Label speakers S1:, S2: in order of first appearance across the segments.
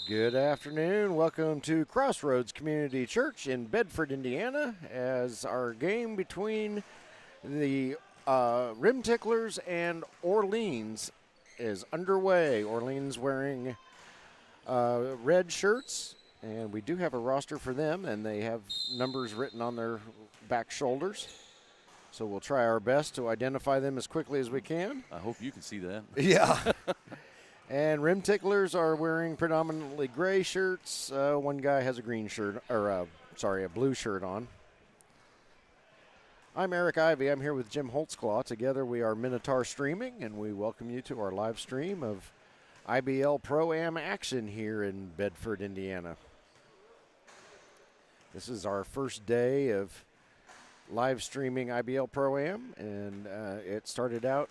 S1: Good afternoon. Welcome to Crossroads Community Church in Bedford, Indiana, as our game between the Rim Ticklers and Orleans is underway. Orleans wearing red shirts, and we do have a roster for them, and they have numbers written on their back shoulders. So we'll try our best to identify them as quickly as we can.
S2: I hope you can see that.
S1: Yeah. And Rim Ticklers are wearing predominantly gray shirts. One guy has a green shirt, or a blue shirt on. I'm Eric Ivey. I'm here with Jim Holtzclaw. Together we are Minotaur Streaming, and we welcome you to our live stream of IBL ProAm action here in Bedford, Indiana. This is our first day of live streaming IBL ProAm, and it started out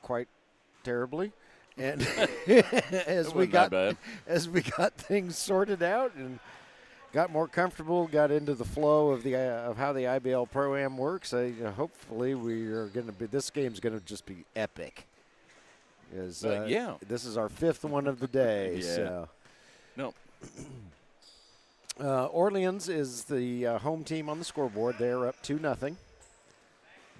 S1: quite terribly. And as we got things sorted out and got more comfortable, got into the flow of how the IBL ProAm works, hopefully we are going to be. This game's going to just be epic. This is our fifth one of the day.
S2: Yeah.
S1: So.
S2: No.
S1: Orleans is the home team on the scoreboard. They're up 2-0,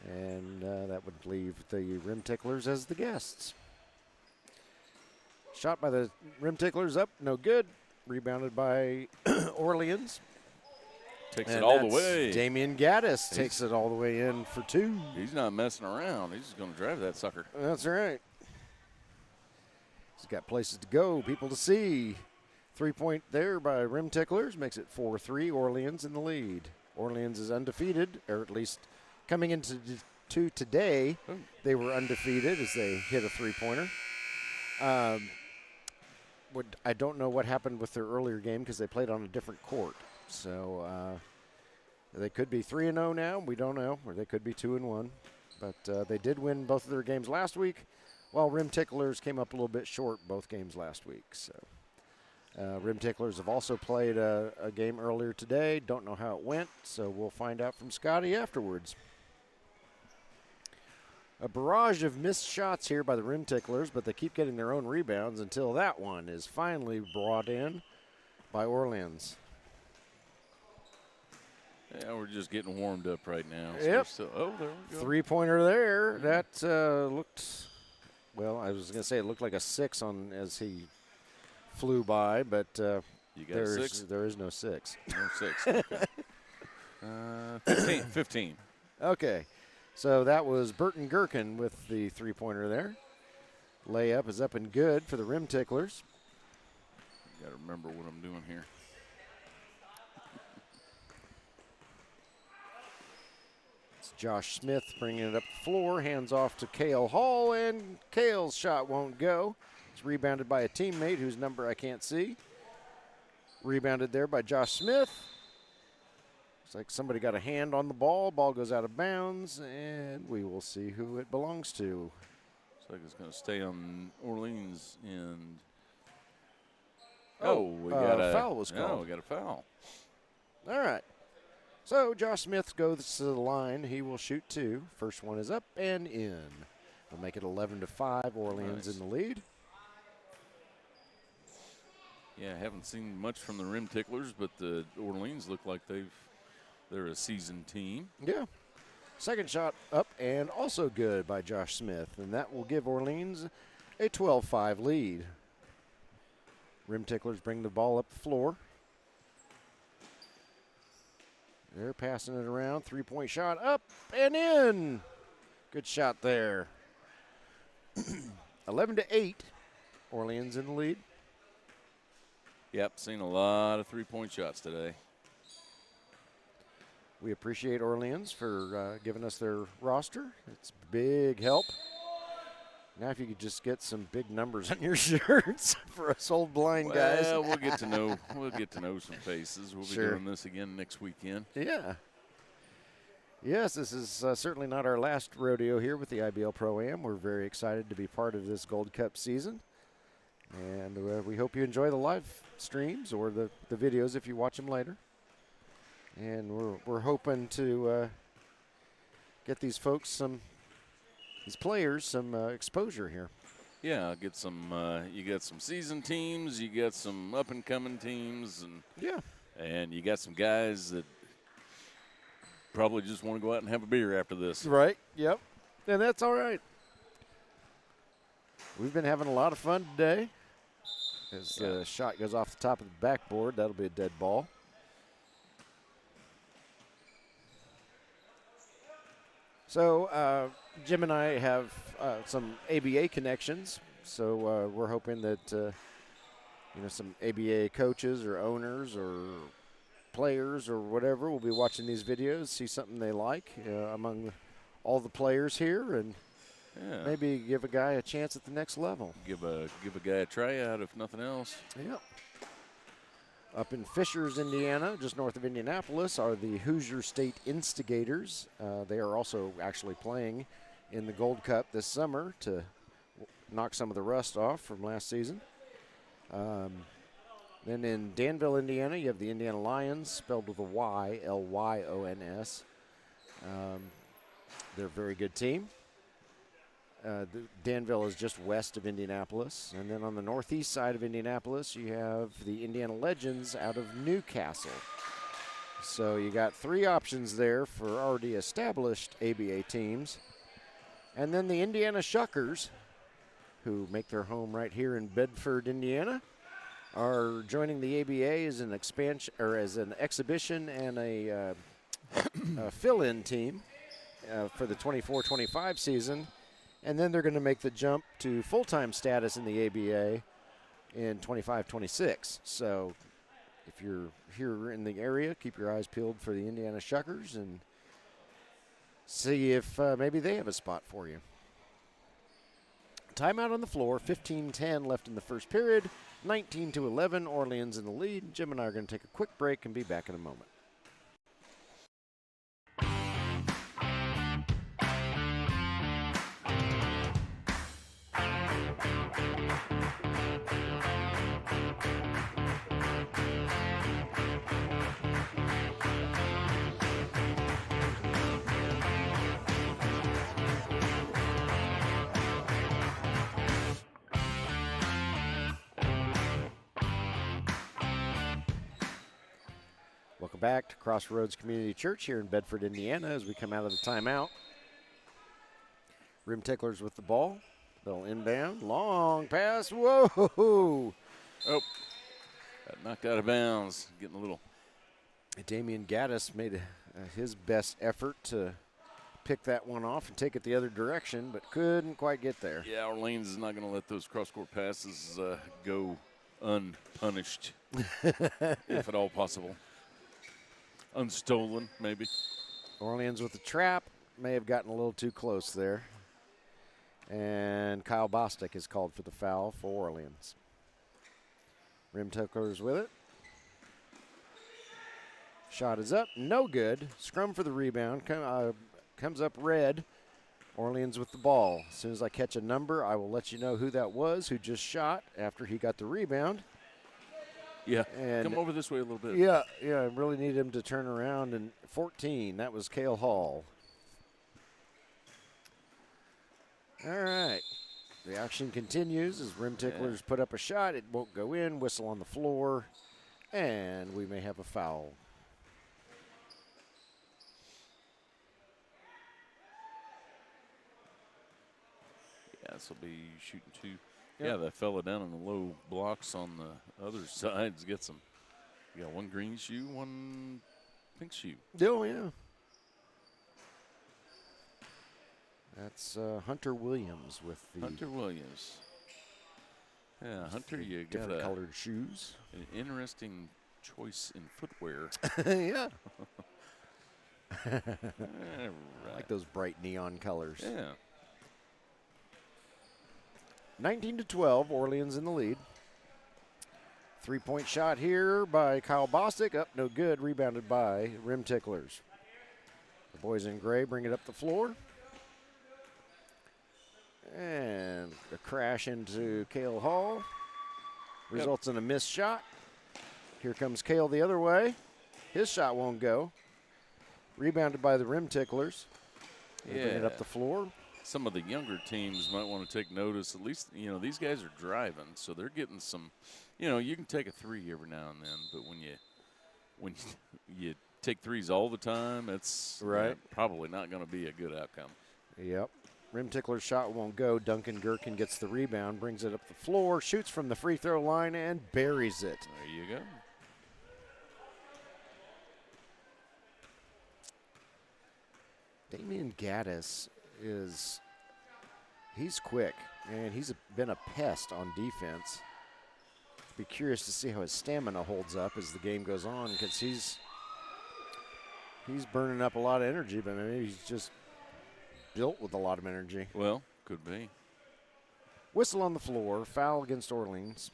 S1: and that would leave the Rim Ticklers as the guests. Shot by the Rim Ticklers up, no good. Rebounded by Orleans.
S2: Takes it all the way.
S1: Damian Gaddis takes it all the way in for two.
S2: He's not messing around. He's just going to drive that sucker.
S1: That's right. He's got places to go, people to see. 3-point there by Rim Ticklers makes it 4-3. Orleans in the lead. Orleans is undefeated, or at least coming into today, they were undefeated as they hit a three-pointer. I don't know what happened with their earlier game because they played on a different court. So they could be 3-0 now. We don't know. Or they could be 2-1. But they did win both of their games last week, while Rim Ticklers came up a little bit short both games last week. So Rim Ticklers have also played a game earlier today. Don't know how it went, so we'll find out from Scotty afterwards. A barrage of missed shots here by the Rim Ticklers, but they keep getting their own rebounds until that one is finally brought in by Orleans.
S2: Yeah, we're just getting warmed up right now.
S1: Yep.
S2: So there we go.
S1: Three-pointer there. That looked, well, I was going to say it looked like a 6 as he flew by, but
S2: You got a 6?
S1: There is no 6.
S2: No 6. Okay. 15.
S1: Okay. So that was Burton Gherkin with the three-pointer there. Layup is up and good for the Rim Ticklers.
S2: Got to remember what I'm doing here.
S1: It's Josh Smith bringing it up the floor. Hands off to Cale Hall, and Cale's shot won't go. It's rebounded by a teammate whose number I can't see. Rebounded there by Josh Smith. Looks like somebody got a hand on the ball. Ball goes out of bounds, and we will see who it belongs to.
S2: Looks like it's going to stay on Orleans end.
S1: We got a foul was called.
S2: Oh, we got a foul.
S1: All right. So Josh Smith goes to the line. He will shoot 2. First one is up and in. We'll make it 11-5. Orleans in the lead.
S2: Yeah, I haven't seen much from the Rim Ticklers, but the Orleans look like they're a seasoned team.
S1: Yeah. Second shot up and also good by Josh Smith, and that will give Orleans a 12-5 lead. Rim Ticklers bring the ball up the floor. They're passing it around. 3-point shot up and in. Good shot there. 11-8. Orleans in the lead.
S2: Yep, seen a lot of 3-point shots today.
S1: We appreciate Orleans for giving us their roster. It's big help. Now if you could just get some big numbers on your shirts for us old blind guys.
S2: Well, we'll get to know some faces. We'll be doing this again next weekend.
S1: Yeah. Yes, this is certainly not our last rodeo here with the IBL ProAm. We're very excited to be part of this Gold Cup season. And we hope you enjoy the live streams or the videos if you watch them later. And we're hoping to get these folks these players some exposure here.
S2: Yeah, get some. You got some seasoned teams. You got some up and coming teams, and you got some guys that probably just want to go out and have a beer after this.
S1: Right. Yep. And that's all right. We've been having a lot of fun today. As the shot goes off the top of the backboard, that'll be a dead ball. So Jim and I have some ABA connections, so we're hoping that some ABA coaches or owners or players or whatever will be watching these videos, see something they like among all the players here, and maybe give a guy a chance at the next level.
S2: Give a guy a tryout if nothing else.
S1: Yeah. Up in Fishers, Indiana, just north of Indianapolis, are the Hoosier State Instigators. They are also actually playing in the Gold Cup this summer to knock some of the rust off from last season. Then in Danville, Indiana, you have the Indiana Lions, spelled with a Y, Lyons. They're a very good team. Danville is just west of Indianapolis. And then on the northeast side of Indianapolis, you have the Indiana Legends out of Newcastle. So you got 3 options there for already established ABA teams. And then the Indiana Shuckers, who make their home right here in Bedford, Indiana, are joining the ABA as an expansion or as an exhibition and a fill-in team for the 24-25 season. And then they're going to make the jump to full-time status in the ABA in 25-26. So if you're here in the area, keep your eyes peeled for the Indiana Shuckers and see if maybe they have a spot for you. Timeout on the floor, 15-10 left in the first period, 19-11, Orleans in the lead. Jim and I are going to take a quick break and be back in a moment. Welcome back to Crossroads Community Church here in Bedford, Indiana, as we come out of the timeout. Rim Ticklers with the ball. They'll inbound. Long pass. Whoa!
S2: Oh, got knocked out of bounds. Getting a little.
S1: Damian Gaddis made his best effort to pick that one off and take it the other direction, but couldn't quite get there.
S2: Yeah, Orleans is not going to let those cross-court passes go unpunished, if at all possible. Unstolen, maybe.
S1: Orleans with the trap. May have gotten a little too close there. And Kyle Bostic is called for the foul for Orleans. Rim Ticklers with it. Shot is up. No good. Scrum for the rebound. Comes up red. Orleans with the ball. As soon as I catch a number, I will let you know who that was, who just shot after he got the rebound.
S2: Yeah,
S1: and
S2: come over this way a little bit.
S1: Yeah, I really need him to turn around. And 14, that was Cale Hall. All right. The action continues as Rim Ticklers put up a shot. It won't go in. Whistle on the floor. And we may have a foul.
S2: Yeah, this will be shooting 2. Yep. Yeah, that fella down in the low blocks on the other sides gets them. You got one green shoe, one pink shoe.
S1: Oh, yeah. That's Hunter Williams with the
S2: Hunter Williams. Yeah, Hunter, you got
S1: different colored shoes.
S2: An interesting choice in footwear.
S1: Yeah.
S2: Right.
S1: I like those bright neon colors.
S2: Yeah.
S1: 19-12, Orleans in the lead. 3-point shot here by Kyle Bostic. Up, no good. Rebounded by Rim Ticklers. The boys in gray bring it up the floor. And a crash into Cale Hall. Results in a missed shot. Here comes Cale the other way. His shot won't go. Rebounded by the Rim Ticklers. They bring it up the floor.
S2: some of the younger teams might want to take notice. At least, these guys are driving, so they're getting some, you can take a three every now and then, but when you take threes all the time, it's
S1: right.
S2: Probably not going to be a good outcome.
S1: Yep. Rim Tickler's shot won't go. Duncan Gherkin gets the rebound, brings it up the floor, shoots from the free throw line, and buries it.
S2: There you go.
S1: Damian Gaddis he's quick, and he's been a pest on defense. Be curious to see how his stamina holds up as the game goes on, because he's burning up a lot of energy, but maybe he's just built with a lot of energy.
S2: Well, could be.
S1: Whistle on the floor, foul against Orleans.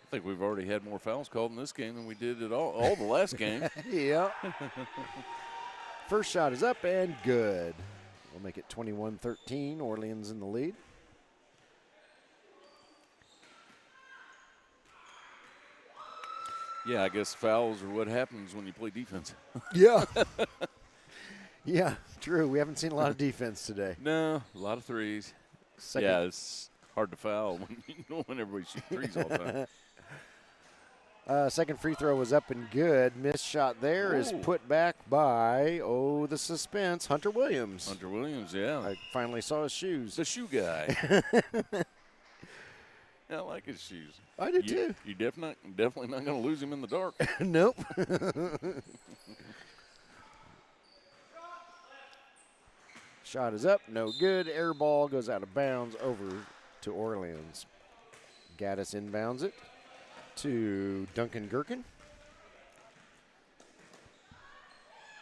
S2: I think we've already had more fouls called in this game than we did at all the last game.
S1: Yeah. First shot is up and good. We'll make it 21-13. Orleans in the lead.
S2: Yeah, I guess fouls are what happens when you play defense.
S1: Yeah. Yeah, true. We haven't seen a lot of defense today.
S2: No, a lot of threes. Yeah, it's hard to foul when everybody shoots threes all the time.
S1: Second free throw was up and good. Missed shot there is put back by, the suspense, Hunter Williams.
S2: Hunter Williams, yeah.
S1: I finally saw his shoes.
S2: The shoe guy. I like his shoes.
S1: I did too.
S2: You're definitely not going to lose him in the dark.
S1: Nope. Shot is up, no good. Air ball goes out of bounds over to Orleans. Gaddis inbounds it to Duncan Gherkin.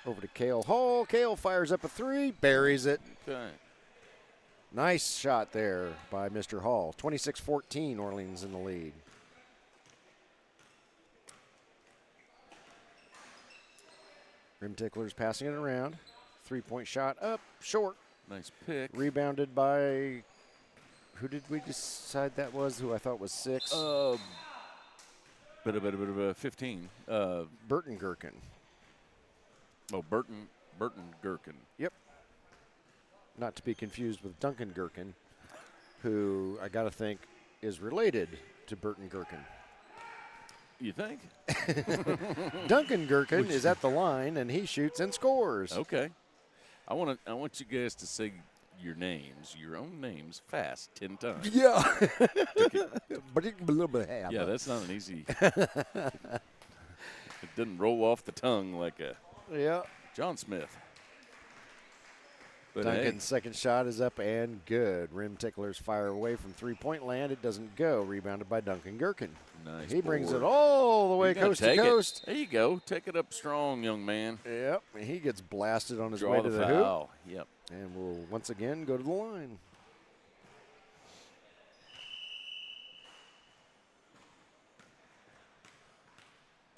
S1: Over to Cale Hall. Cale fires up a three, buries it.
S2: Okay.
S1: Nice shot there by Mr. Hall. 26-14, Orleans in the lead. Rim Ticklers passing it around. Three-point shot up, short.
S2: Nice pick.
S1: Rebounded by, who did we decide that was, who I thought was 6?
S2: 15.
S1: Burton Gherkin.
S2: Oh, Burton Gherkin.
S1: Yep. Not to be confused with Duncan Gherkin, who I got to think is related to Burton Gherkin.
S2: You think?
S1: Duncan Gherkin is at the line, and he shoots and scores.
S2: Okay. I want you guys to say your own names, fast 10 times.
S1: Yeah.
S2: Yeah, that's not an easy. It didn't roll off the tongue like a John Smith. But
S1: Duncan's second shot is up and good. Rim Ticklers fire away from three-point land. It doesn't go. Rebounded by Duncan Gherkin.
S2: Nice.
S1: He brings it all the way coast to coast.
S2: There you go. Take it up strong, young man.
S1: Yep. He gets blasted on his
S2: Draw
S1: way to the
S2: foul.
S1: hoop.
S2: Yep.
S1: And we'll once again go to the line.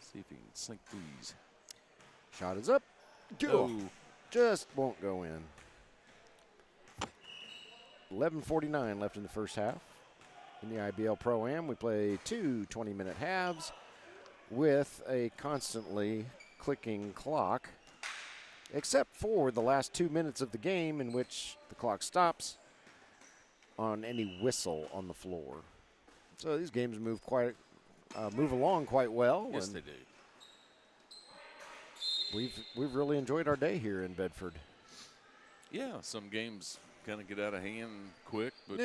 S2: See if he can sink these.
S1: Shot is up.
S2: Go.
S1: Just won't go in. 11:49 left in the first half. In the IBL ProAm, we play two 20-minute halves with a constantly clicking clock, except for the last 2 minutes of the game in which the clock stops on any whistle on the floor. So these games move along quite well.
S2: Yes, they do.
S1: We've really enjoyed our day here in Bedford.
S2: Yeah, some games kind of get out of hand quick, but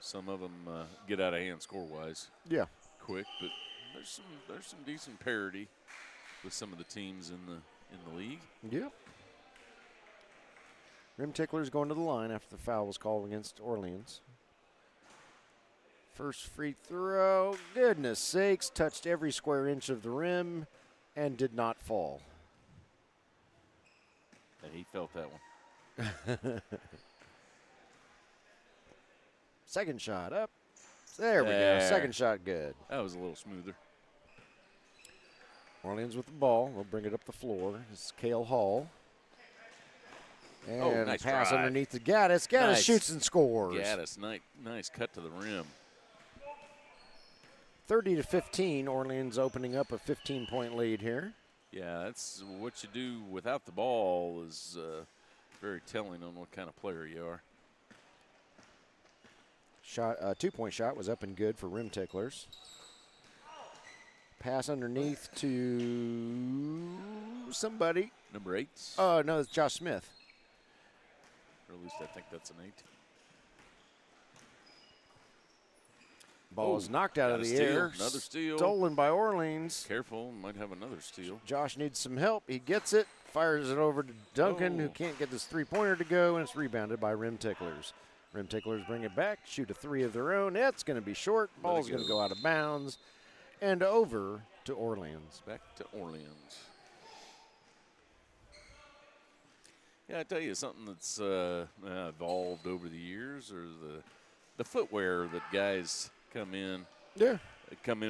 S2: some of them get out of hand score-wise.
S1: Yeah,
S2: quick. But there's some decent parity with some of the teams in the league.
S1: Yeah. Rim Ticklers going to the line after the foul was called against Orleans. First free throw, goodness sakes, touched every square inch of the rim and did not fall.
S2: And he felt that one.
S1: Second shot up. There we go. Second shot good.
S2: That was a little smoother.
S1: Orleans with the ball. We'll bring it up the floor. It's Cale Hall. And
S2: nice
S1: pass
S2: drive.
S1: underneath to Gaddis. Gaddis
S2: Nice.
S1: shoots and scores.
S2: Gaddis, nice cut to the rim.
S1: 30-15. Orleans opening up a 15-point lead here.
S2: Yeah, that's what you do without the ball is very telling on what kind of player you are.
S1: Shot, 2-point shot was up and good for Rim Ticklers. Pass underneath to somebody.
S2: Number 8.
S1: Oh, no, it's Josh Smith.
S2: Or at least I think that's an 8.
S1: Ball is knocked out of the air.
S2: Another steal.
S1: Stolen by Orleans.
S2: Careful, might have another steal.
S1: Josh needs some help. He gets it, fires it over to Duncan, who can't get this three-pointer to go, and it's rebounded by Rim Ticklers. Rim Ticklers bring it back, shoot a 3 of their own. It's going to be short. Ball's going to go out of bounds and over to Orleans.
S2: Back to Orleans. Yeah, I tell you something that's evolved over the years, or the footwear that guys come in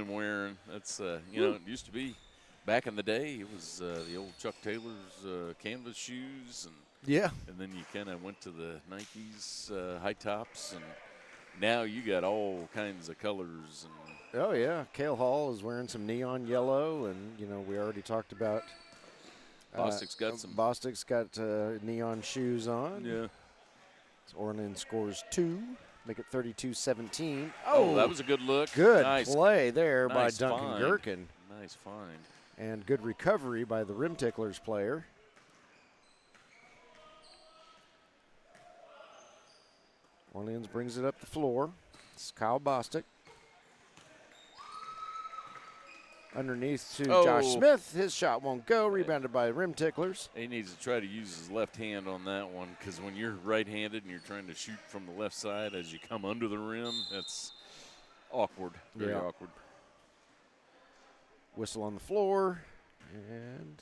S2: wearing. That's you know, it used to be back in the day. It was the old Chuck Taylor's canvas shoes, and then you kind of went to the Nikes high tops, and now you got all kinds of colors. And
S1: oh yeah, Cale Hall is wearing some neon yellow, and you know we already talked about.
S2: Bostic's got some.
S1: Bostic's got neon shoes on.
S2: Yeah.
S1: So Orleans scores 2. Make it 32-17.
S2: Oh, that was a good look.
S1: Good
S2: nice
S1: play there by
S2: nice
S1: Duncan
S2: find.
S1: Gherkin.
S2: Nice find.
S1: And good recovery by the Rim Ticklers player. Orleans brings it up the floor. It's Kyle Bostic. Underneath to Josh Smith. His shot won't go. Rebounded by Rim Ticklers.
S2: He needs to try to use his left hand on that one, because when you're right-handed and you're trying to shoot from the left side as you come under the rim, that's awkward. Very awkward.
S1: Whistle on the floor. And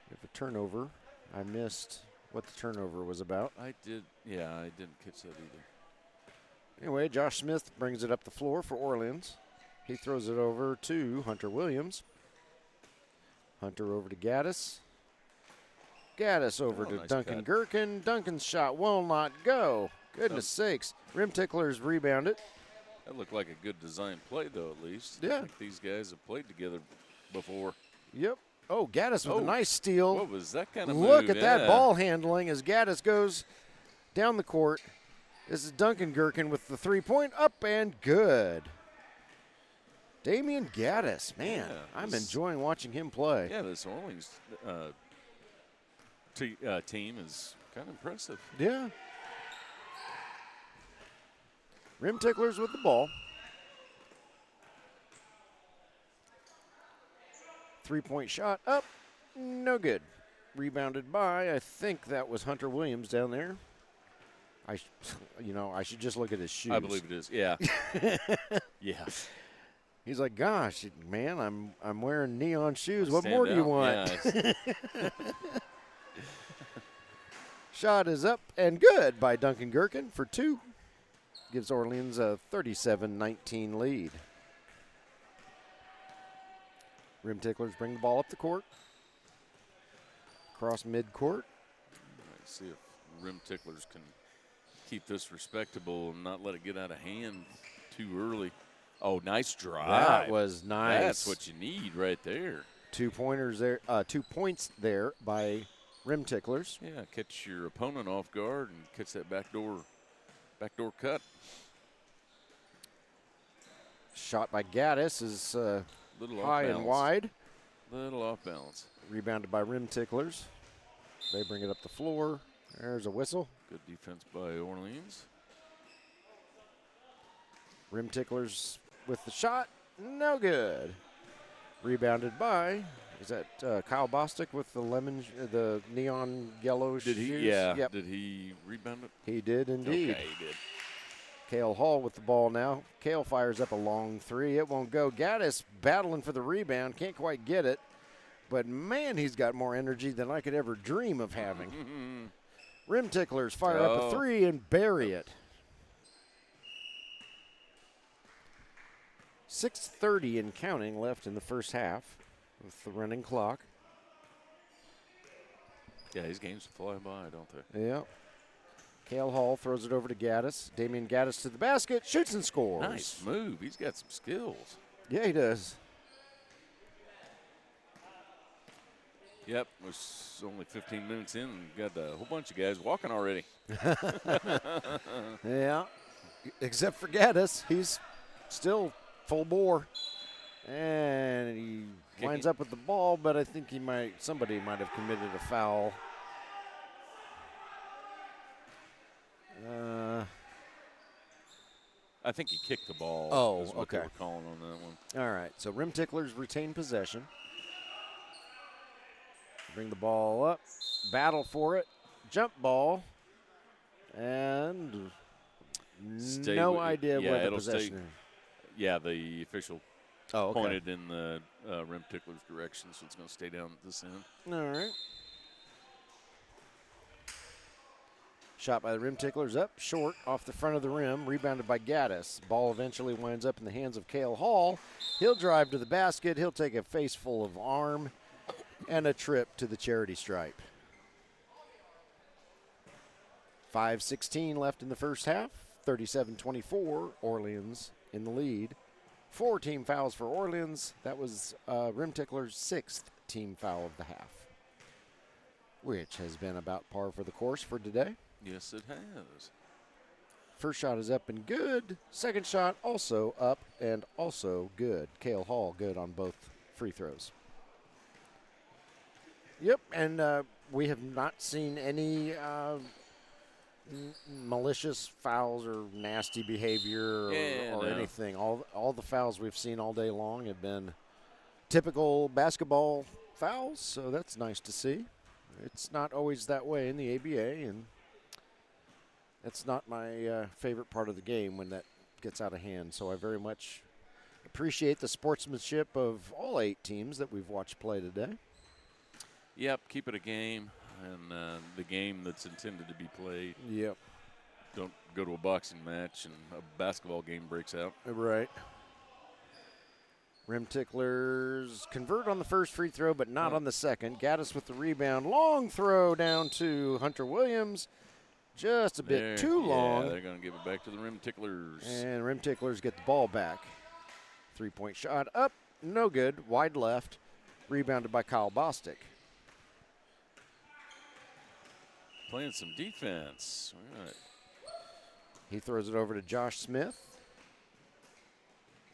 S1: we have a turnover. I missed what the turnover was about.
S2: I didn't catch that either.
S1: Anyway, Josh Smith brings it up the floor for Orleans. He throws it over to Hunter Williams. Hunter over to Gaddis. Gaddis over to
S2: nice
S1: Duncan
S2: cut.
S1: Gherkin. Duncan's shot will not go. Goodness sakes. Rim Ticklers rebound it.
S2: That looked like a good design play, though, at least.
S1: Yeah.
S2: I think these guys have played together before.
S1: Yep. Oh, Gaddis with a nice steal.
S2: What was that kind of
S1: Look
S2: move?
S1: at that ball handling as Gaddis goes down the court. This is Duncan Gherkin with the three-point up and good. Damian Gaddis, man, I'm enjoying watching him play.
S2: Yeah, this Orleans team is kind of impressive.
S1: Yeah. Rim Ticklers with the ball. Three-point shot up, no good. Rebounded by, I think that was Hunter Williams down there. I should just look at his shoes.
S2: I believe it is. Yeah. Yeah.
S1: He's like, gosh, man, I'm wearing neon shoes. What more do you want?
S2: Yeah,
S1: Shot is up and good by Duncan Gherkin for 2. Gives Orleans a 37-19 lead. Rim Ticklers bring the ball up the court. Cross midcourt.
S2: Let's see if Rim Ticklers can keep this respectable and not let it get out of hand too early. Oh, nice drive.
S1: That was nice.
S2: That's what you need right there.
S1: 2 pointers there. 2 points there by Rim Ticklers.
S2: Yeah, catch your opponent off guard and catch that backdoor cut.
S1: Shot by Gaddis is
S2: Little
S1: high
S2: off
S1: and
S2: balance.
S1: wide.
S2: Little off balance.
S1: Rebounded by Rim Ticklers. They bring it up the floor. There's a whistle.
S2: Good defense by Orleans.
S1: Rim Ticklers with the shot. No good. Rebounded by, is that Kyle Bostic with the neon yellow shoes?
S2: Did he? Yeah.
S1: Yep.
S2: Did he rebound it?
S1: He did indeed.
S2: Okay, he did.
S1: Cale Hall with the ball now. Cale fires up a long 3. It won't go. Gaddis battling for the rebound. Can't quite get it. But, man, he's got more energy than I could ever dream of having. Rim Ticklers fire up a 3 and bury it. 6:30 and counting left in the first half with the running clock.
S2: Yeah, these games fly by, don't they?
S1: Yeah. Cale Hall throws it over to Gaddis. Damian Gaddis to the basket, shoots and scores.
S2: Nice move. He's got some skills.
S1: Yeah, he does.
S2: Yep, it was only 15 minutes in and got a whole bunch of guys walking already.
S1: Yeah, except for Gaddis. He's still full bore. And he winds up with the ball, but I think somebody might have committed a foul.
S2: I think he kicked the ball.
S1: Oh,
S2: is what
S1: okay.
S2: they were calling on that one.
S1: All right, so Rim Ticklers retain possession. Bring the ball up, battle for it, jump ball, and no idea where the possession is.
S2: Yeah, the official
S1: okay.
S2: pointed in the Rim Ticklers direction, so it's going to stay down at this end.
S1: All right. Shot by the Rim Ticklers up short off the front of the rim, rebounded by Gaddis. Ball eventually winds up in the hands of Cale Hall. He'll drive to the basket. He'll take a face full of arm and a trip to the charity stripe. 5:16 left in the first half. 37-24, Orleans in the lead. 4 team fouls for Orleans. That was Rim Tickler's 6th team foul of the half, which has been about par for the course for today.
S2: Yes, it has.
S1: First shot is up and good. Second shot also up and also good. Cale Hall good on both free throws. Yep, and we have not seen any malicious fouls or nasty behavior or anything. All the fouls we've seen all day long have been typical basketball fouls, so that's nice to see. It's not always that way in the ABA, and that's not my favorite part of the game when that gets out of hand. So I very much appreciate the sportsmanship of all 8 teams that we've watched play today.
S2: Yep, keep it a game, and the game that's intended to be played.
S1: Yep.
S2: Don't go to a boxing match and a basketball game breaks out.
S1: Right. Rim Ticklers convert on the first free throw, but not on the second. Gaddis with the rebound. Long throw down to Hunter Williams. Just a bit too long.
S2: Yeah, they're going to give it back to the Rim Ticklers.
S1: And Rim Ticklers get the ball back. 3-point shot up. No good. Wide left. Rebounded by Kyle Bostic.
S2: Playing some defense. All right.
S1: He throws it over to Josh Smith.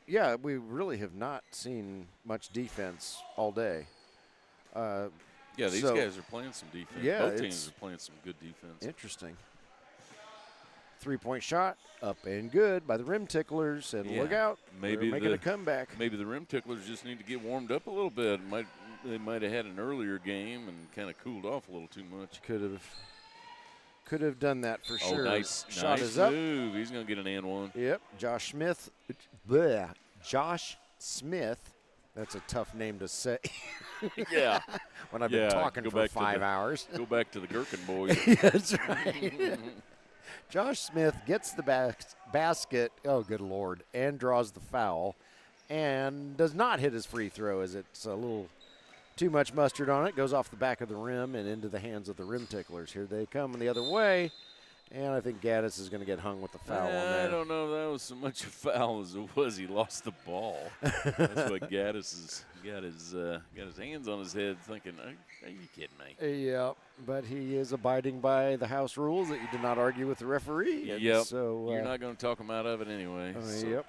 S1: Yeah, we really have not seen much defense all day.
S2: Yeah, these guys are playing some defense.
S1: Yeah,
S2: both teams are playing some good defense.
S1: Interesting. 3-point shot, up and good by the Rim Ticklers, and look out,
S2: maybe
S1: they're making a comeback.
S2: Maybe the Rim Ticklers just need to get warmed up a little bit. They might have had an earlier game and kind of cooled off a little too much.
S1: Could have done that for sure.
S2: Nice
S1: shot
S2: nice
S1: is up.
S2: move. He's going to get an and one.
S1: Yep, Josh Smith. That's a tough name to say.
S2: Yeah.
S1: When I've been talking for 5 hours.
S2: Go back to the Gherkin boys.
S1: That's right. Josh Smith gets the basket, oh, good Lord, and draws the foul and does not hit his free throw as it's a little too much mustard on it. Goes off the back of the rim and into the hands of the Rim Ticklers. Here they come the other way, and I think Gaddis is going to get hung with the foul on there.
S2: I don't know if that was so much a foul as it was he lost the ball. That's what Gaddis has got his hands on his head thinking, are you kidding me?
S1: Yeah, but he is abiding by the house rules that you do not argue with the referee.
S2: Yep.
S1: So
S2: you're not going to talk him out of it anyway. So
S1: yep.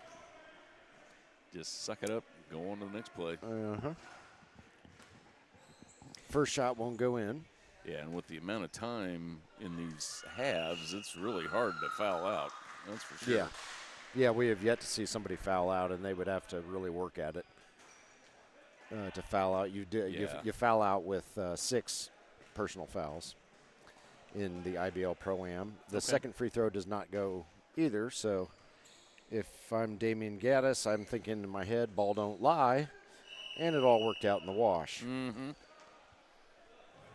S2: Just suck it up and go on to the next play.
S1: First shot won't go in.
S2: Yeah, and with the amount of time in these halves, it's really hard to foul out. That's for sure.
S1: Yeah, we have yet to see somebody foul out, and they would have to really work at it to foul out. You foul out with 6 personal fouls in the IBL ProAm. The second free throw does not go either, so if I'm Damian Gaddis, I'm thinking in my head, ball don't lie, and it all worked out in the wash.
S2: Mm-hmm.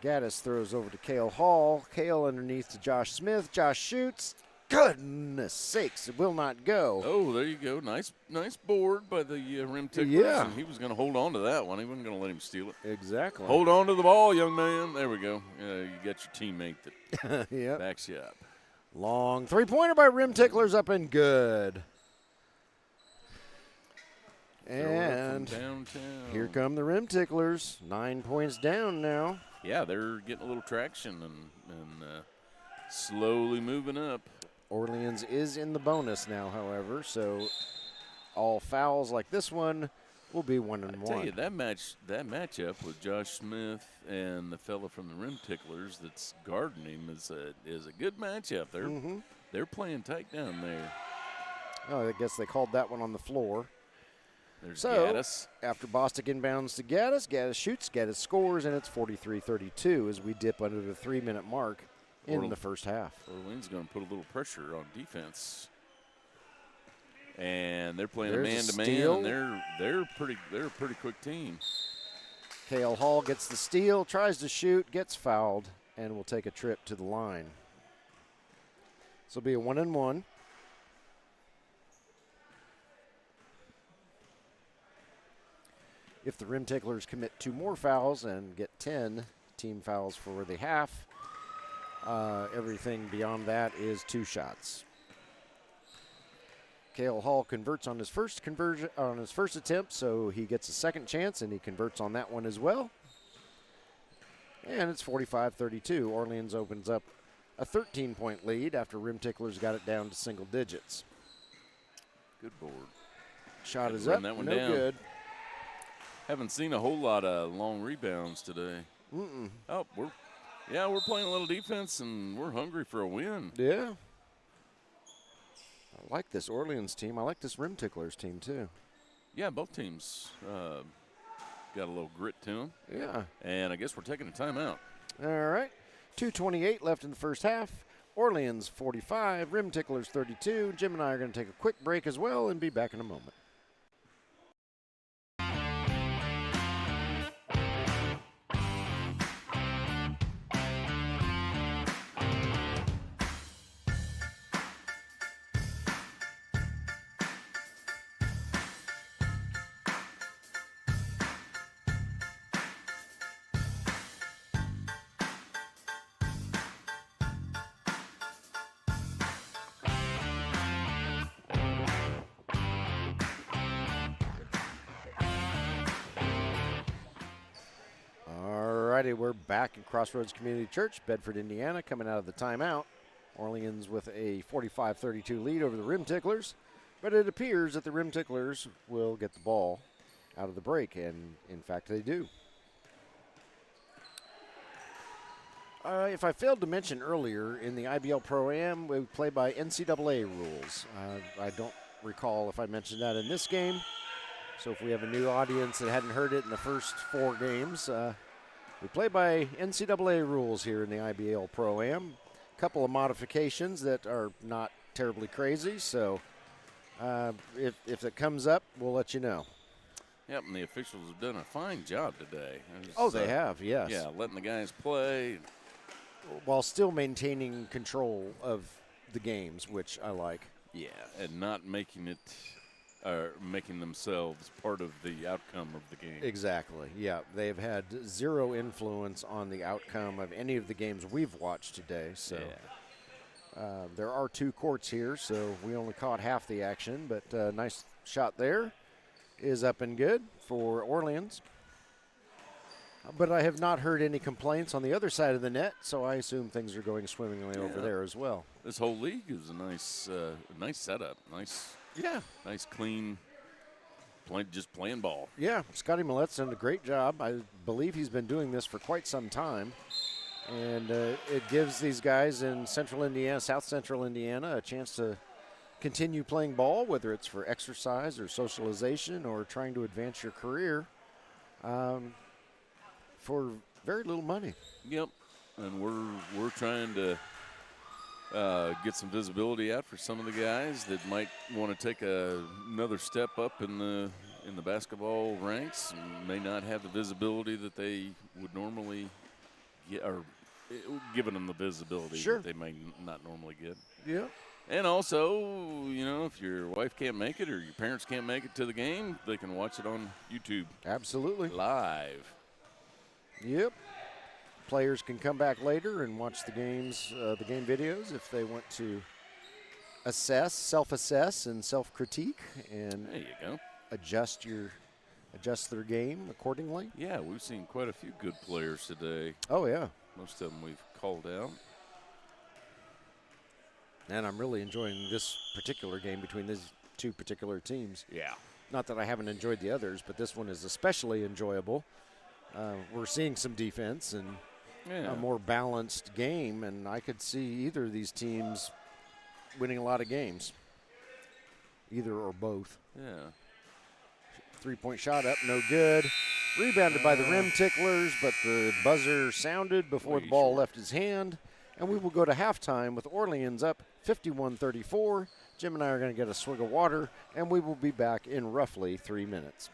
S1: Gaddis throws over to Cale Hall. Cale underneath to Josh Smith. Josh shoots. Goodness sakes, it will not go.
S2: Oh, there you go. Nice board by the Rim Ticklers.
S1: Yeah.
S2: And he was going to hold on to that one. He wasn't going to let him steal it.
S1: Exactly.
S2: Hold on to the ball, young man. There we go. You got your teammate that
S1: yep.
S2: backs you up.
S1: Long three-pointer by Rim Ticklers, up and good. And
S2: downtown.
S1: Here come the Rim Ticklers. 9 points down now.
S2: Yeah, they're getting a little traction and slowly moving up.
S1: Orleans is in the bonus now, however, so all fouls like this one will be 1-1.
S2: I tell you, that matchup with Josh Smith and the fella from the Rim Ticklers that's guarding him is a good matchup. They're playing tight down there.
S1: Oh, I guess they called that one on the floor.
S2: There's
S1: So,
S2: Gaddis.
S1: after Bostic inbounds to Gaddis, Gaddis shoots, Gaddis scores, and it's 43-32 as we dip under the 3-minute mark in the first half.
S2: Orleans going to put a little pressure on defense. And they're playing
S1: There's
S2: a man-to-man, and they're a pretty quick team.
S1: Cale Hall gets the steal, tries to shoot, gets fouled, and will take a trip to the line. This will be a 1-1. If the Rim Ticklers commit 2 more fouls and get 10 team fouls for the half, everything beyond that is 2 shots. Cale Hall converts on his first attempt, so he gets a second chance, and he converts on that one as well. And it's 45-32. Orleans opens up a 13-point lead after Rim Ticklers got it down to single digits.
S2: Good board.
S1: Shot is up,
S2: that one
S1: no
S2: down.
S1: good.
S2: Haven't seen a whole lot of long rebounds today. Oh, we're playing a little defense, and we're hungry for a win.
S1: Yeah. I like this Orleans team. I like this Rim Ticklers team, too.
S2: Yeah, both teams got a little grit to them.
S1: Yeah.
S2: And I guess we're taking a timeout.
S1: All right. 2:28 left in the first half. Orleans 45, Rim Ticklers 32. Jim and I are going to take a quick break as well and be back in a moment. We're back in Crossroads Community Church, Bedford, Indiana, coming out of the timeout. Orleans with a 45-32 lead over the Rim Ticklers, but it appears that the Rim Ticklers will get the ball out of the break, and in fact they do. If I failed to mention earlier, in the IBL ProAm, we play by NCAA rules. I don't recall if I mentioned that in this game, so if we have a new audience that hadn't heard it in the first 4 games, we play by NCAA rules here in the IBL ProAm. A couple of modifications that are not terribly crazy, so if it comes up, we'll let you know.
S2: Yep, and the officials have done a fine job today.
S1: They have, yes.
S2: Yeah, letting the guys play.
S1: While still maintaining control of the games, which I like.
S2: Yeah, and not making it making themselves part of the outcome of the game.
S1: Exactly, yeah. They've had 0 influence on the outcome of any of the games we've watched today. So there are 2 courts here, so we only caught half the action, but nice shot there is up and good for Orleans. But I have not heard any complaints on the other side of the net, so I assume things are going swimmingly over there as well.
S2: This whole league is a nice setup. Nice, clean, just playing ball.
S1: Yeah, Scotty Millett's done a great job. I believe he's been doing this for quite some time. And it gives these guys in Central Indiana, South Central Indiana, a chance to continue playing ball, whether it's for exercise or socialization or trying to advance your career for very little money.
S2: Yep, and we're trying to get some visibility out for some of the guys that might want to take another step up in the basketball ranks and may not have the visibility that they would normally get, or giving them the visibility that they may not normally get.
S1: Yeah.
S2: And also, if your wife can't make it or your parents can't make it to the game, they can watch it on YouTube.
S1: Absolutely.
S2: Live.
S1: Yep. Players can come back later and watch the games, the game videos, if they want to self-assess and self-critique. And
S2: there you go.
S1: adjust their game accordingly.
S2: Yeah, we've seen quite a few good players today.
S1: Oh, yeah.
S2: Most of them we've called out.
S1: And I'm really enjoying this particular game between these two particular teams.
S2: Yeah.
S1: Not that I haven't enjoyed the others, but this one is especially enjoyable. We're seeing some defense and a more balanced game, and I could see either of these teams winning a lot of games. Either or both.
S2: Yeah.
S1: 3-point shot up, no good. Rebounded by the Rim Ticklers, but the buzzer sounded before the ball left his hand. And we will go to halftime with Orleans up 51-34. Jim and I are going to get a swig of water, and we will be back in roughly 3 minutes.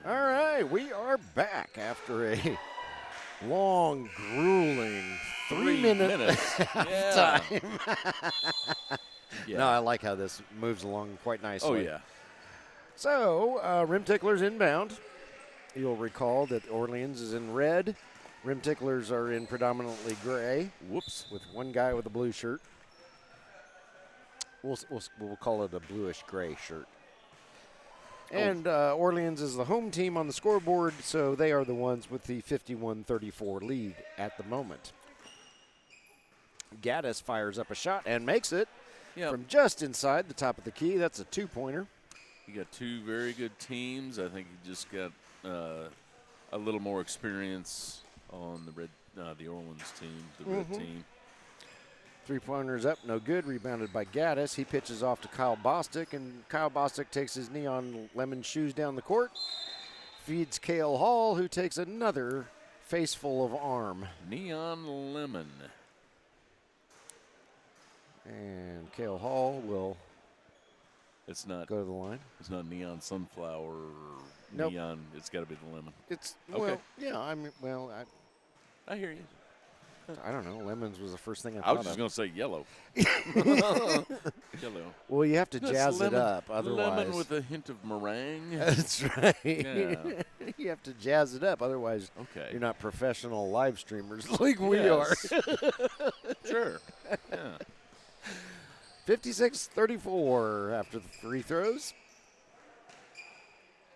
S1: All right, we are back after a long, grueling 3 minutes time.
S2: Yeah.
S1: No, I like how this moves along quite nicely.
S2: Oh, yeah.
S1: So, Rim Ticklers inbound. You'll recall that Orleans is in red. Rim Ticklers are in predominantly gray.
S2: Whoops.
S1: With one guy with a blue shirt. We'll call it a bluish-gray shirt. And Orleans is the home team on the scoreboard, so they are the ones with the 51-34 lead at the moment. Gaddis fires up a shot and makes it from just inside the top of the key. That's a two-pointer.
S2: You got two very good teams. I think you just got a little more experience on the Orleans team, the red team.
S1: Three-pointers up, no good. Rebounded by Gaddis. He pitches off to Kyle Bostic, and Kyle Bostic takes his neon lemon shoes down the court. Feeds Cale Hall, who takes another face full of arm.
S2: Neon lemon.
S1: And Cale Hall will
S2: It's not.
S1: go to the line.
S2: It's not neon sunflower or
S1: Nope.
S2: neon. It's got to be the lemon.
S1: It's
S2: Okay.
S1: well, yeah.
S2: I hear you.
S1: I don't know. Lemons was the first thing I
S2: I
S1: thought
S2: was just
S1: of.
S2: going to say yellow. Yellow.
S1: Well, you have to
S2: That's
S1: jazz
S2: lemon,
S1: it up, otherwise.
S2: Lemon with a hint of meringue.
S1: That's right.
S2: Yeah.
S1: You have to jazz it up, otherwise
S2: Okay.
S1: you're not professional live streamers like we
S2: Yes.
S1: are.
S2: Sure. Yeah.
S1: 56-34 after the free throws.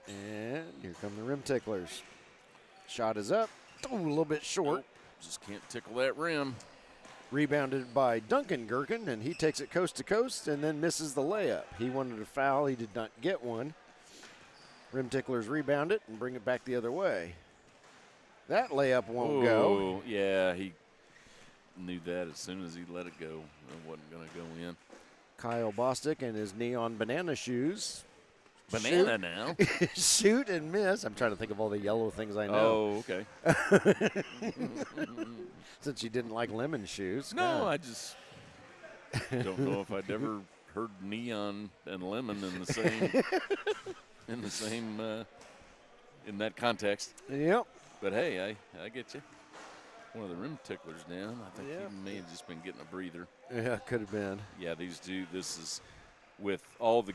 S1: And here come the Rim Ticklers. Shot is up. Oh, a little bit short.
S2: Nope. Just can't tickle that rim.
S1: Rebounded by Duncan Gherkin, and he takes it coast to coast and then misses the layup. He wanted a foul. He did not get one. Rim Ticklers rebound it and bring it back the other way. That layup won't go.
S2: Yeah, he knew that as soon as he let it go. It wasn't going to go in.
S1: Kyle Bostic and his neon banana shoes.
S2: Banana now.
S1: Shoot and miss. I'm trying to think of all the yellow things I know.
S2: Oh, okay.
S1: Since you didn't like lemon shoes.
S2: No,
S1: God.
S2: I just don't know if I'd ever heard neon and lemon in the same in that context.
S1: Yep.
S2: But hey, I get you. One of the rim ticklers down. I think
S1: Yeah.
S2: he may have just been getting a breather.
S1: Yeah, could have been.
S2: Yeah, these do. This is with all the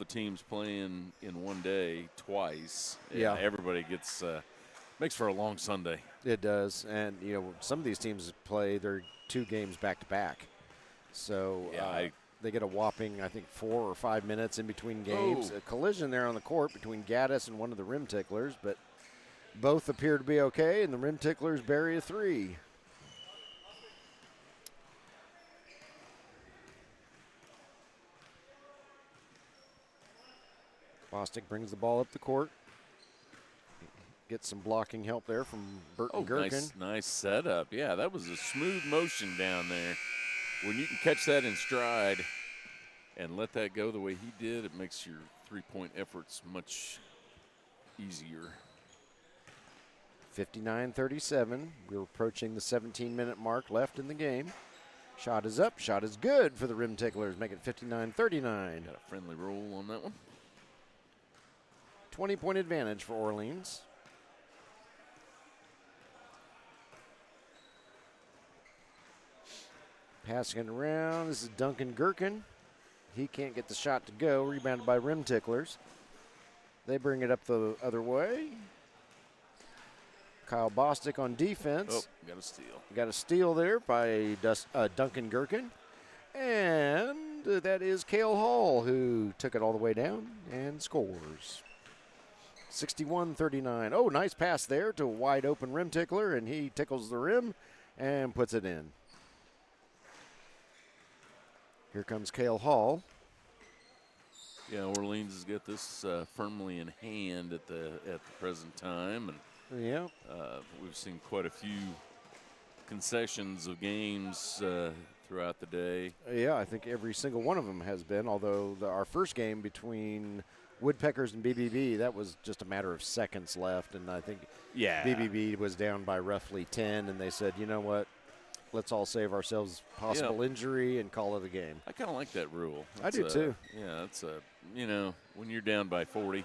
S2: teams playing in one day twice.
S1: Yeah.
S2: Everybody gets makes for a long Sunday.
S1: It does. And, some of these teams play their 2 games back to back. So
S2: Yeah,
S1: they get a whopping, I think, 4 or 5 minutes in between games.
S2: Oh.
S1: A collision there on the court between Gaddis and one of the Rim Ticklers, but both appear to be okay, and the Rim Ticklers bury a 3. Bostic brings the ball up the court. Gets some blocking help there from Burton Gherkin.
S2: Nice setup. Yeah, that was a smooth motion down there. When you can catch that in stride and let that go the way he did, it makes your three-point efforts much easier.
S1: 59-37. We're approaching the 17-minute mark left in the game. Shot is up. Shot is good for the Rim Ticklers. Make it 59-39.
S2: Got a friendly roll on that one.
S1: 20-point advantage for Orleans. Passing it around. This is Duncan Gherkin. He can't get the shot to go. Rebounded by Rim Ticklers. They bring it up the other way. Kyle Bostic on defense.
S2: Oh, got a steal.
S1: Got a steal there by Duncan Gherkin. And that is Cale Hall, who took it all the way down and scores. 61-39. Oh, nice pass there to a wide open Rim Tickler, and he tickles the rim and puts it in. Here comes Cale Hall.
S2: Yeah, Orleans has got this firmly in hand at the present time, and
S1: Yeah.
S2: we've seen quite a few concessions of games throughout the day.
S1: Yeah, I think every single one of them has been, although our first game between Woodpeckers and BBB, that was just a matter of seconds left, and I think BBB was down by roughly 10, and they said, you know what, let's all save ourselves possible injury and call it a game.
S2: I kind of like that rule.
S1: I do too.
S2: Yeah, it's when you're down by 40.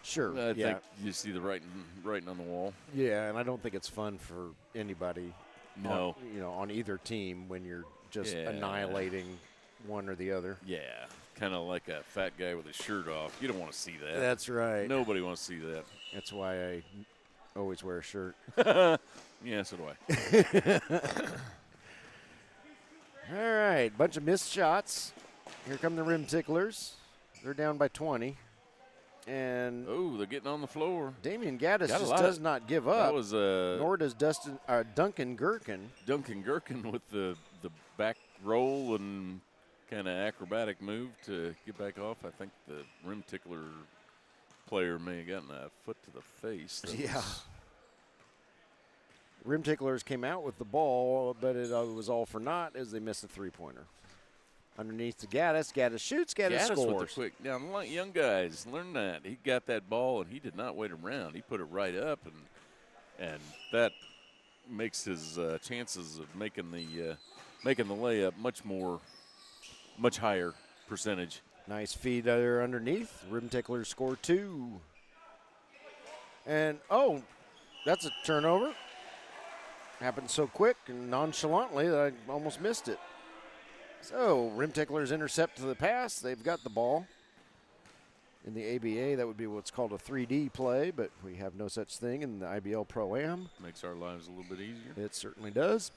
S1: Sure.
S2: I think you see the writing on the wall.
S1: Yeah, and I don't think it's fun for anybody.
S2: No.
S1: On either team when you're just annihilating one or the other.
S2: Yeah, kind of like a fat guy with his shirt off. You don't want to see that.
S1: That's right.
S2: Nobody wants to see that.
S1: That's why I always wear a shirt.
S2: Yeah, so do I.
S1: All right, bunch of missed shots. Here come the Rim Ticklers. They're down by 20. And
S2: they're getting on the floor.
S1: Damian Gaddis just does not give up.
S2: That was
S1: nor does Duncan Gherkin.
S2: Duncan Gherkin with the back roll and kind of acrobatic move to get back off. I think the Rim Tickler player may have gotten a foot to the face.
S1: Rim Ticklers came out with the ball, but it was all for naught as they missed a three-pointer. Underneath to Gaddis. Gaddis shoots. Gaddis scores.
S2: With the quick. Now, young guys, learn that. He got that ball, and he did not wait around. He put it right up, and that makes his chances of making the layup much higher percentage.
S1: Nice feed there underneath. Rim Ticklers score 2. And, oh, that's a turnover. Happened so quick and nonchalantly that I almost missed it. So, Rim Ticklers intercept the pass. They've got the ball. In the ABA, that would be what's called a 3D play, but we have no such thing in the IBL ProAm.
S2: Makes our lives a little bit easier.
S1: It certainly does.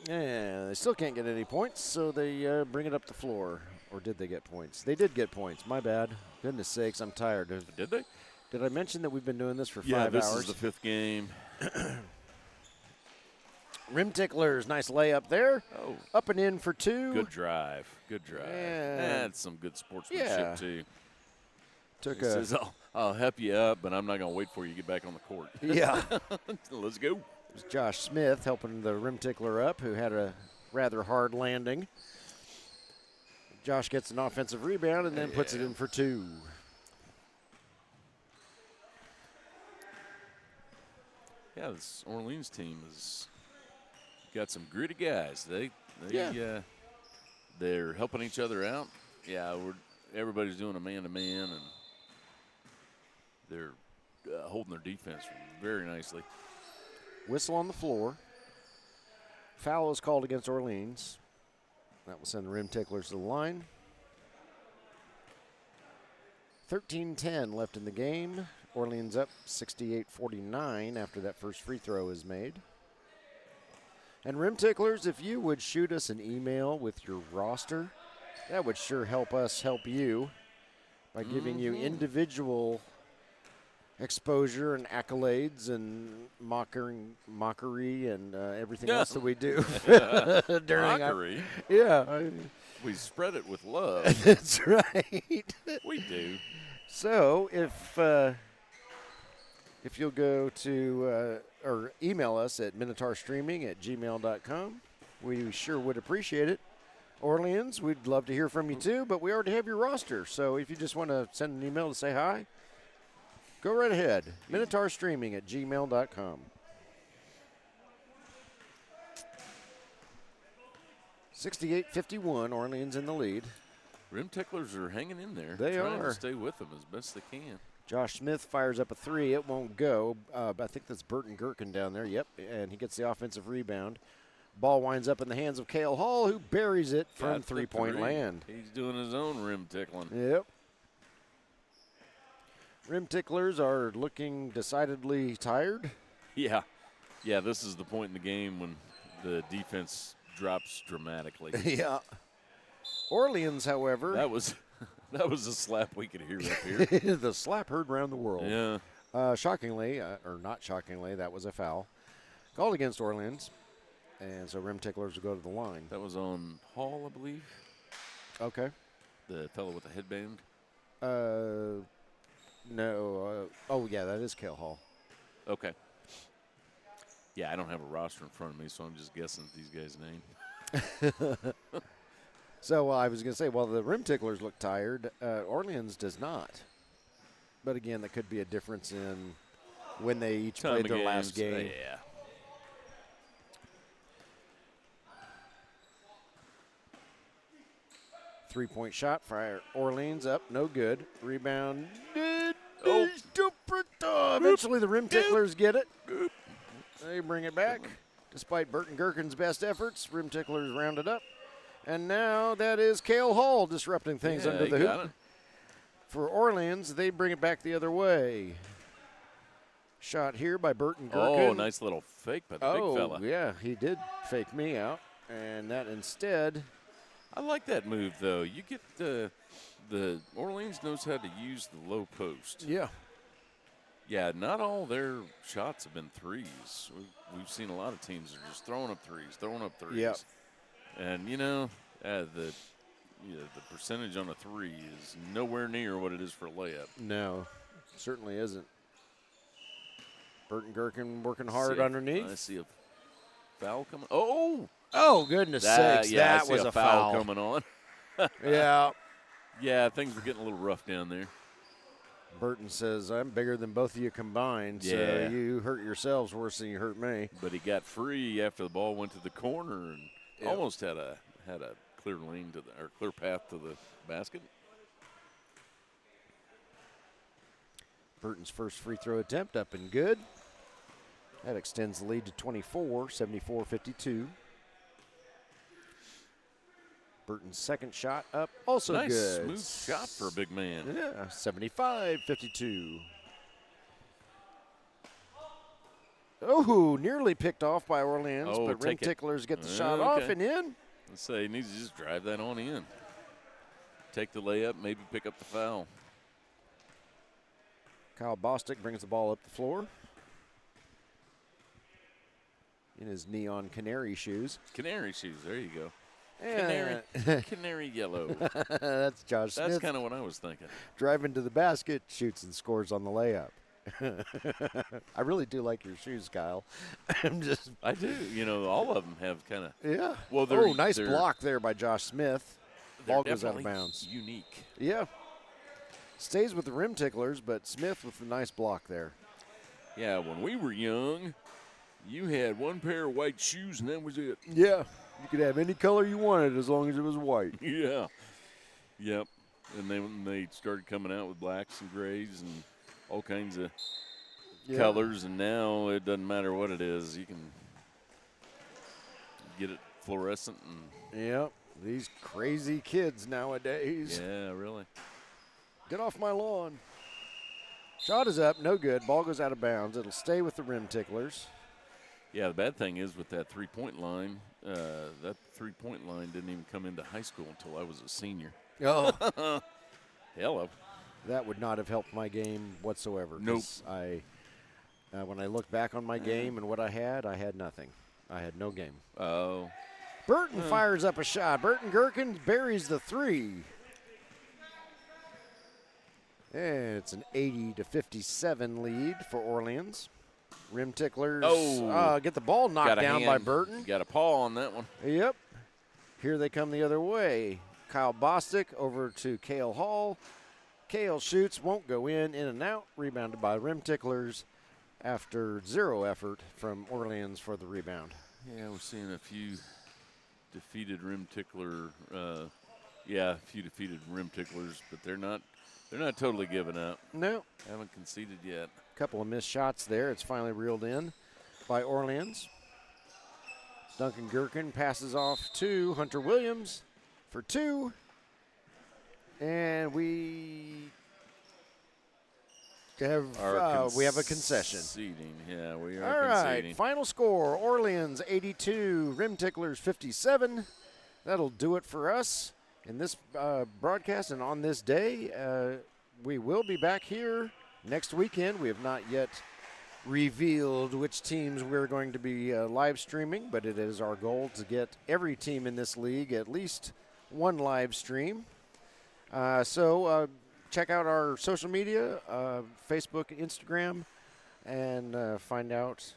S1: And they still can't get any points, so they bring it up the floor. Or did they get points? They did get points. My bad. Goodness sakes, I'm tired.
S2: Did they?
S1: Did I mention that we've been doing this for 5
S2: Yeah,
S1: hours?
S2: this is the 5th game.
S1: Rim Ticklers, nice layup there.
S2: Oh.
S1: Up and in for 2.
S2: Good drive. Good drive. That's some good sportsmanship, too.
S1: Took
S2: he says, I'll help you up, but I'm not going to wait for you to get back on the court.
S1: Yeah.
S2: Let's go.
S1: It was Josh Smith helping the Rim Tickler up, who had a rather hard landing. Josh gets an offensive rebound and then puts it in for 2.
S2: Yeah, this Orleans team has got some gritty guys. They're helping each other out. Yeah, everybody's doing a man-to-man, and they're holding their defense very nicely.
S1: Whistle on the floor. Foul is called against Orleans. That will send the Rim Ticklers to the line. 13-10 left in the game. Orleans up 68-49 after that first free throw is made. And Rim Ticklers, if you would shoot us an email with your roster, that would sure help us help you by giving you individual exposure and accolades and mockery and everything else that we do.
S2: Mockery? We spread it with love.
S1: That's right.
S2: We do.
S1: So if you'll go to or email us at minotaurstreaming@gmail.com, we sure would appreciate it. Orleans, we'd love to hear from you too, but we already have your roster. So if you just want to send an email to say hi, go right ahead. minotaurstreaming@gmail.com. 68-51, Orleans in the lead.
S2: Rim Ticklers are hanging in there.
S1: They
S2: trying
S1: are.
S2: to stay with them as best they can.
S1: Josh Smith fires up a 3. It won't go. I think that's Burton Gherkin down there. Yep, and he gets the offensive rebound. Ball winds up in the hands of Cale Hall, who buries it from three-point land.
S2: He's doing his own rim tickling.
S1: Yep. Rim Ticklers are looking decidedly tired.
S2: Yeah. Yeah, this is the point in the game when the defense drops dramatically.
S1: Yeah. Orleans, however.
S2: That was a slap we could hear up here.
S1: The slap heard around the world.
S2: Yeah.
S1: Shockingly, or not shockingly, that was a foul called against Orleans. And so Rim Ticklers will go to the line.
S2: That was on Hall, I believe.
S1: Okay.
S2: The fellow with the headband.
S1: No. Oh, yeah, that is Cale Hall.
S2: Okay. Yeah, I don't have a roster in front of me, so I'm just guessing at these guys' name.
S1: So I was going to say, well, the Rim Ticklers look tired. Orleans does not. But, again, that could be a difference in when they each played their last game.
S2: Yeah.
S1: Three-point shot for Orleans up, no good. Rebound.
S2: Oh.
S1: Eventually the Rim Ticklers get it. They bring it back. Despite Burton Gherkin's best efforts, Rim Ticklers round it up. And now that is Cale Hall disrupting things under the hoop. For Orleans, they bring it back the other way. Shot here by Burton Gherkin.
S2: Oh, nice little fake by the big fella.
S1: Oh, yeah, he did fake me out. And that instead.
S2: I like that move, though. You get the Orleans knows how to use the low post.
S1: Yeah.
S2: Yeah, not all their shots have been threes. We've seen a lot of teams that are just throwing up threes.
S1: Yep.
S2: And, the percentage on a three is nowhere near what it is for a layup.
S1: No, certainly isn't. Burton Gherkin working hard underneath.
S2: I see a foul coming. Oh!
S1: Oh, goodness sakes.
S2: Yeah,
S1: that was a
S2: foul coming on.
S1: Yeah.
S2: Yeah, things were getting a little rough down there.
S1: Burton says, I'm bigger than both of you combined, so you hurt yourselves worse than you hurt me.
S2: But he got free after the ball went to the corner and almost had a clear lane to or clear path to the basket.
S1: Burton's first free throw attempt up and good. That extends the lead to 24, 74-52. Burton's second shot up, also
S2: nice,
S1: good.
S2: Smooth shot for a big man.
S1: Yeah, 75-52. Oh, nearly picked off by Orleans, but Rim Ticklers get the shot off and in.
S2: Let's say he needs to just drive that on in. Take the layup, maybe pick up the foul.
S1: Kyle Bostic brings the ball up the floor in his neon canary shoes.
S2: Canary shoes, there you go.
S1: And
S2: Canary yellow.
S1: That's Josh Smith.
S2: That's kind of what I was thinking.
S1: Driving to the basket, shoots and scores on the layup. I really do like your shoes, Kyle.
S2: I do. You know, all of them have kind of.
S1: Yeah.
S2: Well,
S1: nice block there by Josh Smith. Ball goes out of bounds.
S2: Unique.
S1: Yeah. Stays with the Rim Ticklers, but Smith with a nice block there.
S2: Yeah, when we were young, you had one pair of white shoes and that was it.
S1: Yeah. You could have any color you wanted as long as it was white.
S2: Yeah. Yep. And then they started coming out with blacks and grays and all kinds of colors, and now it doesn't matter what it is. You can get it fluorescent.
S1: Yep. These crazy kids nowadays.
S2: Yeah, really.
S1: Get off my lawn. Shot is up, no good. Ball goes out of bounds. It'll stay with the Rim Ticklers.
S2: Yeah, the bad thing is with that three-point line, that three-point line didn't even come into high school until I was a senior.
S1: Oh.
S2: Hello.
S1: That would not have helped my game whatsoever.
S2: Nope.
S1: When I look back on my game and what I had nothing. I had no game.
S2: Oh.
S1: Burton fires up a shot. Burton Gherkin buries the three. And it's an 80-57 lead for Orleans. Rim Ticklers get the ball knocked down by Burton.
S2: Got a paw on that one.
S1: Yep. Here they come the other way. Kyle Bostic over to Cale Hall. Cale shoots, won't go in and out. Rebounded by Rim Ticklers after zero effort from Orleans for the rebound.
S2: Yeah, we're seeing a few defeated Rim Tickler. A few defeated Rim Ticklers, but they're not totally giving up.
S1: No.
S2: Haven't conceded yet.
S1: Couple of missed shots there. It's finally reeled in by Orleans. Duncan Gherkin passes off to Hunter Williams for two. And we have a concession.
S2: Yeah, we are
S1: All
S2: conceding.
S1: right, final score, Orleans 82, Rim Ticklers 57. That'll do it for us in this broadcast and on this day. We will be back here next weekend. We have not yet revealed which teams we're going to be live streaming, but it is our goal to get every team in this league at least one live stream. So check out our social media, Facebook, Instagram, and find out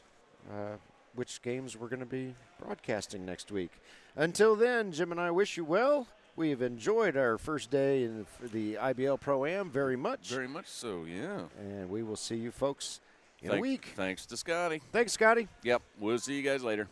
S1: which games we're going to be broadcasting next week. Until then, Jim and I wish you well. We've enjoyed our first day in the IBL ProAm very much.
S2: Very much so, yeah.
S1: And we will see you folks in a week.
S2: Thanks to Scotty.
S1: Thanks, Scotty.
S2: Yep, we'll see you guys later.